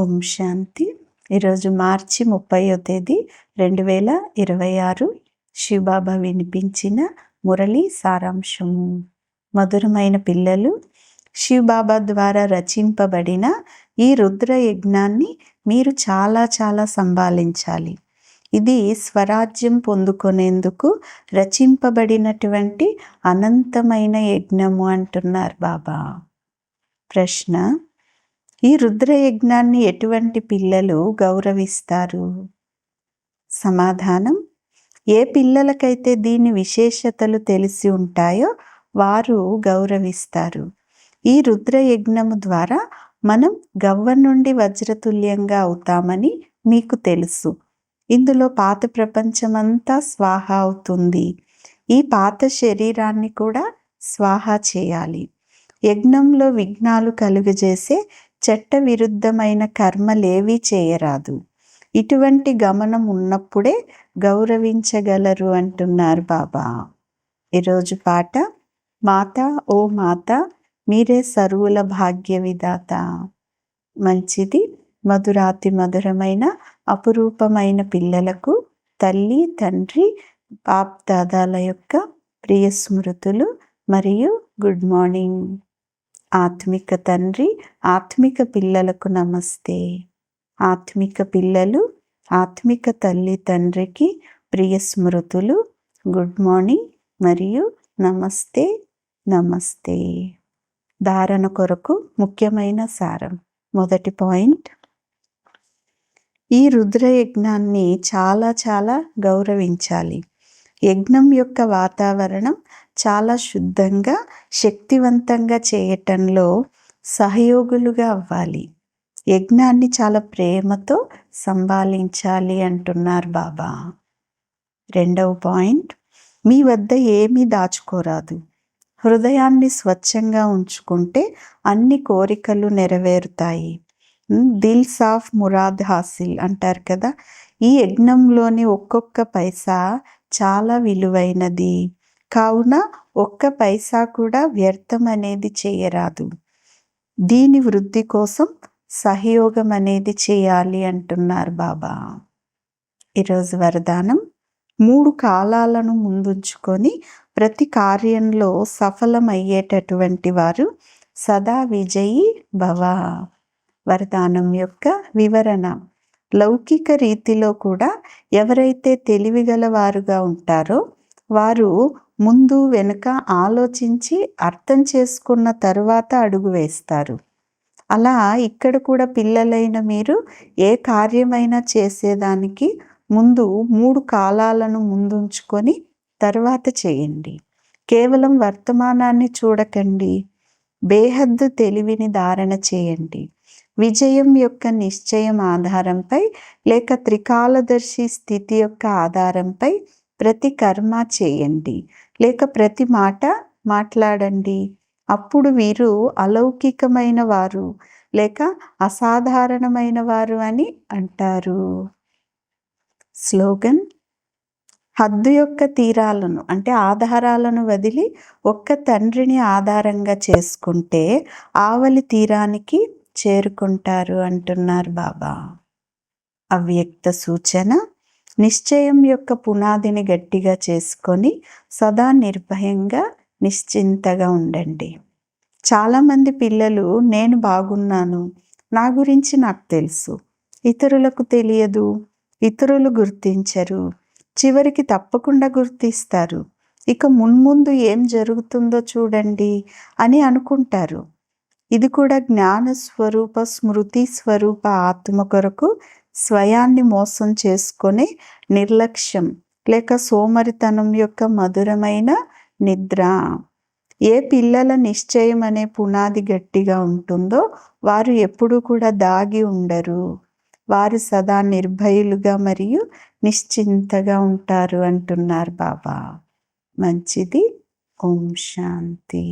ఓం శాంతి. ఈరోజు మార్చి 30వ తేదీ 2026. శివబాబా వినిపించిన మురళి సారాంశము. మధురమైన పిల్లలు, శివబాబా ద్వారా రచింపబడిన ఈ రుద్ర యజ్ఞాన్ని మీరు చాలా చాలా సంభాళించాలి. ఇది స్వరాజ్యం పొందుకునేందుకు రచింపబడినటువంటి అనంతమైన యజ్ఞము అంటున్నారు బాబా. ప్రశ్న: ఈ రుద్రయజ్ఞాన్ని ఎటువంటి పిల్లలు గౌరవిస్తారు? సమాధానం: ఏ పిల్లలకైతే దీని విశేషతలు తెలిసి ఉంటాయో వారు గౌరవిస్తారు. ఈ రుద్రయజ్ఞము ద్వారా మనం గవ్వ నుండి వజ్రతుల్యంగా అవుతామని మీకు తెలుసు. ఇందులో పాత ప్రపంచమంతా స్వాహ అవుతుంది. ఈ పాత శరీరాన్ని కూడా స్వాహ చేయాలి. యజ్ఞంలో విఘ్నాలు కలుగజేసే చట్ట విరుద్ధమైన కర్మలేవీ చేయరాదు. ఇటువంటి గమనం ఉన్నప్పుడే గౌరవించగలరు అంటున్నారు బాబా. ఈరోజు పాట: మాత ఓ మాత మీరే సర్వుల భాగ్య విధాత. మంచిది. మధురాతి మధురమైన అపురూపమైన పిల్లలకు తల్లి తండ్రి బాప్ దాదాల యొక్క ప్రియ స్మృతులు మరియు గుడ్ మార్నింగ్. ఆత్మిక తండ్రి ఆత్మిక పిల్లలకు నమస్తే. ఆత్మిక పిల్లలు ఆత్మిక తల్లి తండ్రికి ప్రియ స్మృతులు, గుడ్ మార్నింగ్ మరియు నమస్తే నమస్తే. ధారణ కొరకు ముఖ్యమైన సారం. మొదటి పాయింట్: ఈ రుద్రయజ్ఞాన్ని చాలా చాలా గౌరవించాలి. యజ్ఞం యొక్క వాతావరణం చాలా శుద్ధంగా శక్తివంతంగా చేయటంలో సహయోగులుగా అవ్వాలి. యజ్ఞాన్ని చాలా ప్రేమతో సంభాళించాలి అంటున్నారు బాబా. రెండవ పాయింట్: మీ వద్ద ఏమీ దాచుకోరాదు. హృదయాన్ని స్వచ్ఛంగా ఉంచుకుంటే అన్ని కోరికలు నెరవేరుతాయి. దిల్ సాఫ్ మురాద్ హాసిల్ అంటారు కదా. ఈ యజ్ఞంలోని ఒక్కొక్క పైసా చాలా విలువైనది కావున ఒక్క పైసా కూడా వ్యర్థం అనేది చేయరాదు. దీని వృద్ధి కోసం సహయోగం అనేది చేయాలి అంటున్నారు బాబా. ఈరోజు వరదానం: 3 కాలాలను ముందుంచుకొని ప్రతి కార్యంలో సఫలమయ్యేటటువంటి వారు సదా విజయీ భవ. వరదానం యొక్క వివరణ: లౌకిక రీతిలో కూడా ఎవరైతే తెలివిగలవారుగా ఉంటారో వారు ముందు వెనుక ఆలోచించి అర్థం చేసుకున్న తరువాత అడుగు వేస్తారు. అలా ఇక్కడ కూడా పిల్లలైన మీరు ఏ కార్యమైనా చేసేదానికి ముందు 3 కాలాలను ముందుంచుకొని తర్వాత చేయండి. కేవలం వర్తమానాన్ని చూడకండి. బేహద్దు తెలివిని ధారణ చేయండి. విజయం యొక్క నిశ్చయం ఆధారంపై లేక త్రికాలదర్శి స్థితి యొక్క ఆధారంపై ప్రతి కర్మ చేయండి లేక ప్రతి మాట మాట్లాడండి. అప్పుడు వీరు అలౌకికమైన వారు లేక అసాధారణమైన వారు అని అంటారు. స్లోగన్: హద్దు యొక్క తీరాలను అంటే ఆధారాలను వదిలి ఒక్క తండ్రిని ఆధారంగా చేసుకుంటే ఆవలి తీరానికి చేరుకుంటారు అంటున్నారు బాబా. అవ్యక్త సూచన: నిశ్చయం యొక్క పునాదిని గట్టిగా చేసుకొని సదా నిర్భయంగా నిశ్చింతగా ఉండండి. చాలామంది పిల్లలు నేను బాగున్నాను, నా గురించి నాకు తెలుసు, ఇతరులకు తెలియదు, ఇతరులు గుర్తించరు, చివరికి తప్పకుండా గుర్తిస్తారు, ఇక మున్ముందు ఏం జరుగుతుందో చూడండి అని అనుకుంటారు. ఇది కూడా జ్ఞాన స్వరూప స్మృతి స్వరూప ఆత్మ కొరకు స్వయాన్ని మోసం చేసుకునే నిర్లక్ష్యం లేక సోమరితనం యొక్క మధురమైన నిద్ర. ఏ పిల్లల నిశ్చయం అనే పునాది గట్టిగా ఉంటుందో వారు ఎప్పుడూ కూడా దాగి ఉండరు. వారు సదా నిర్భయులుగా మరియు నిశ్చింతగా ఉంటారు అంటున్నారు బాబా. మంచిది. ఓం శాంతి.